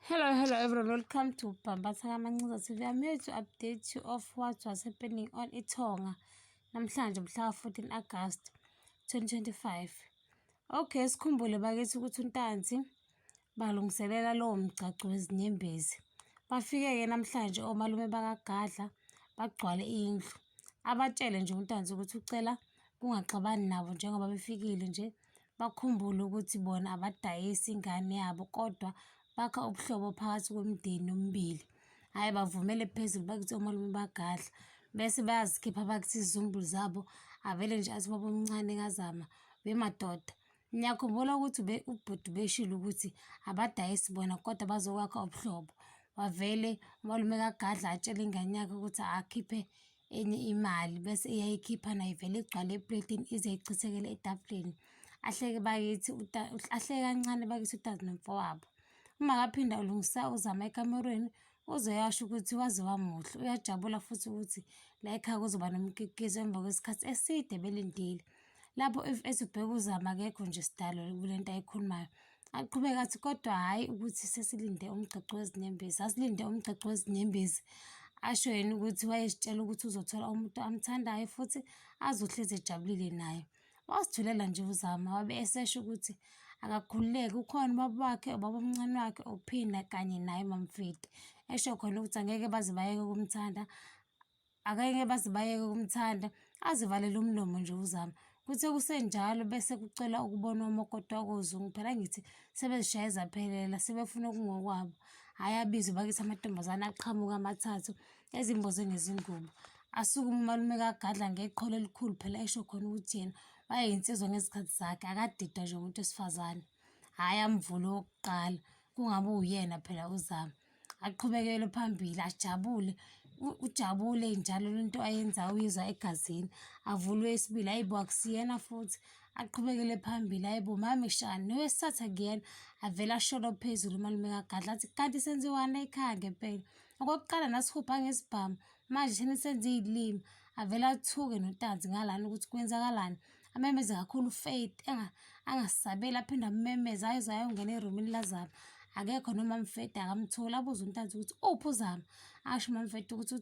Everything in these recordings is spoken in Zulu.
Hello everyone, welcome to Bambatha Manxiza TV. I'm here to update you of what was happening on iTonga namhlanje mhla 14 August 2025. Okay, sikhumbule bakithi ukuthi uNtanzi balungiselela lowo mgcaco wezinyembezi. Bafike-ke namhlanje omalume bakaGadla bagcwale indlu. Abatshele nje uNtanzi ukuthi ucela kungaxabani nabo njengoba befikile nje. Bakhumbule ukuthi bona abadayisi ingane yabo kodwa bakha ubuhlobo phakathi kwemindeni omibili. Hhayi bavumele phezulu bakithi omalume baGadla bese bayazikhipha bakithi izizumbulu zabo avele nje athi baba omncane kazama bemadoda. Ngiyakhumbula ukuthi ubhuti beshilo ukuthi abadayisi bona kodwa bazokwakha ubuhlobo. Wavele umalume kaGadla atshela ingane yakhe ukuthi akhiphe enye imali bese iyayikhipha nayo ivele igcwale epletini ize ichithekele etafuleni. Ahleke bakithi ahleke kancane bakithi uTazi nomfowabo. Uma kaphinda ulungisa uzama ekamerweni uzoyasho ukuthi waze wamuhle. Uyajabula futhi ukuthi la ekhaya kuzoba nomkikizo emva kwesikhathi eside belindile. Lapho esibheka uzama akekho nje sidalo kule nto ayikhulumayo. Aqhubeka athi kodwa hhayi ukuthi sesilinde umgcaco wezinyembezi. Asilinde umgcaco wezinyembezi. Asho yena ukuthi wayezitshela ukuthi uzothola umuntu amthandayo futhi azohlezi ejabulile naye. Wasithulela nje uzama wabe esesho ukuthi akakhululeke ukhona ubaba wakhe ubaba omncane wakhe uPhina kanye naye uMamFidi. Esho khona ukuthi angeke baze bayeke ukumthanda azivalele umlomo nje uzama. Kuthe kusenjalo bese kucela ukubona umakoti wakozungu. Phela ngithi sebezishaye zaphelela sebefuna okungokwabo. Hhayi abizwe bakithi amantombazane aqhamuka amathathu ezimboze ngezingubo. Asukume umalume kaGadla ngeqholo elikhulu phela esho khona ukuthi yena wayeyinsizwa ngezikhathi zakhe akadidwa nje umuntu wesifazane. Hhayi amvule okokuqala kungabe uyena phela uzama. Aqhubekele phambili ajabule ujabule njalo lento ayenzayo uyizwa egazini. Avule okwesibili hayibo akusiyena futhi aqhubekele phambili hayibo mami shani nowesithathu akuyena. Avele asholo phezulu umalume kaGadla athi kanti senziwani ekhaya ngempela. Okokuqala nasihupha ngesibhamu manje thina senze iy'limi. Avele athuke noNtanzi ngalana ukuthi kwenzakalani. Amemeze kakhulu uFaith angasabeli aphinde amemeze aze ayongena erumini lazama. Akekho noma uMamFedi akamtholi abuze uNtanzi ukuthi uphi uzama. Asho uMamFedi ukuthi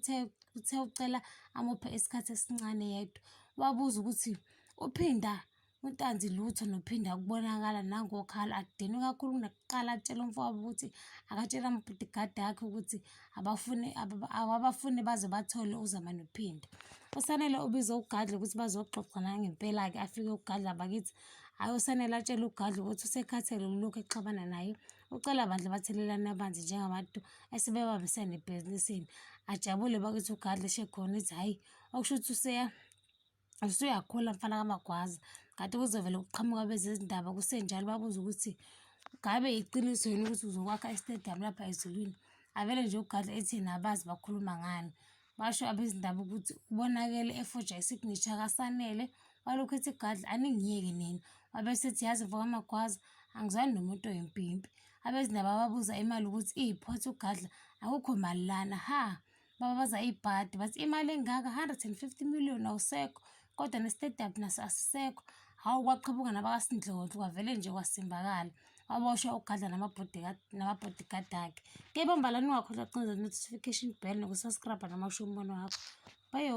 uthe ucela amuphe isikhathi esincane yedwa. Wabuza ukuthi uphinda uNtanzi lutho nophinda kubonakala nangokhala akudinwe kakhulu kunakuqala atshela umfowabo ukuthi akatshela amabhudigadi akhe ukuthi abafune baze bathole uzama nophinda. USanele ubize uGadla ukuthi bazoxoxa nangempela-ke afike uGadla bakithi. Hhayi uSanele atshela uGadla ukuthi usekhathele ulokhu exabana naye. Ucela bandla bathelelane amanzi njengabantu esebebambisene ebhizinisini. Ajabule bakithi uGadla eshe khona ethi hhayi okusho ukuthi usuyakhula mfana kamagwaza. Kanti kuzovele kuqhamuka bezezindaba kusenjalo babuze ukuthi ngabe iqiniso yini ukuthi uzokwakha istadium lapha ezulwini. Avele nje uGadla ethi nabazi bakhuluma ngani. Basho abezindaba ukuthi ubonakele efoja isignature kaSanele. Walokhu ethi uGadla aningiyeke nina. Wabese ethi yazi mfo kamagwaza angizwani nomuntu oyimpimpi. Abezindaba babuza imali ukuthi iy'phothe uGadla akukho mali lana ha. Bababaza ibhadi bathi imali engaka 150 million awusekho kodwa nesitadium naso asisekho. Hawu kwaqhamuka nabakaSindlondlo kwavele nje kwasimbakala. Waboshwa uGadla namabhodigadi akhe. Kepha mbalani ungakhohlwa ukucinza notification bell nokusubscribe noma usho umbono wakho. Bye.